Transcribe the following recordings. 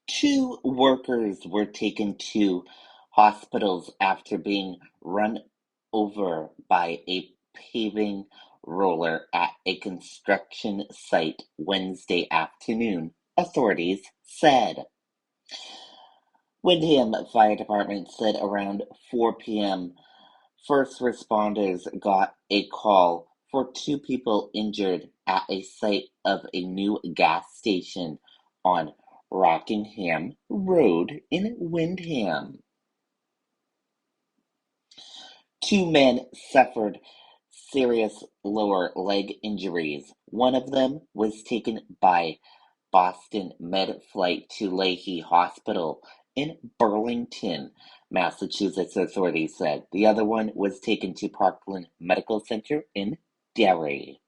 Two workers were taken to hospitals after being run over by a paving roller at a construction site Wednesday afternoon, authorities said. Windham Fire Department said around 4 p.m. first responders got a call for two people injured at a site of a new gas station on Rockingham Road in Windham. Two men suffered serious lower leg injuries. One of them was taken by Boston Med flight to Leahy Hospital in Burlington, Massachusetts, authorities said. The other one was taken to Parkland Medical Center in Derry.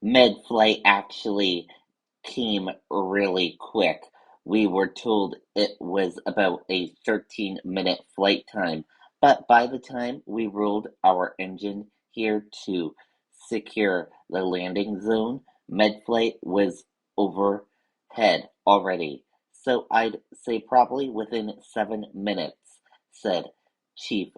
Med flight actually came really quick. We were told it was about a 13-minute flight time, but by the time we rolled our engine here to secure the landing zone, Medflight was overhead already. So I'd say probably within 7 minutes, said Chief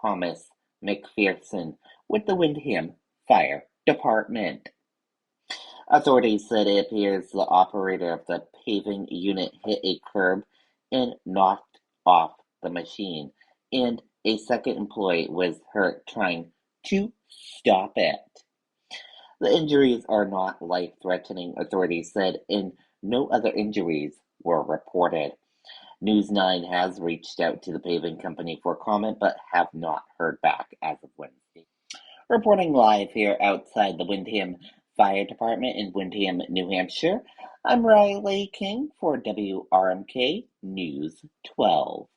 Thomas McPherson with the Windham Fire Department. Authorities said it appears the operator of the paving unit hit a curb and knocked off the machine, and a second employee was hurt trying to stop it. The injuries are not life-threatening, authorities said, and no other injuries were reported. News 9 has reached out to the paving company for comment but have not heard back as of Wednesday. Reporting live here outside the Windham Fire Department in Windham, New Hampshire, I'm Riley King for WRMK News 12.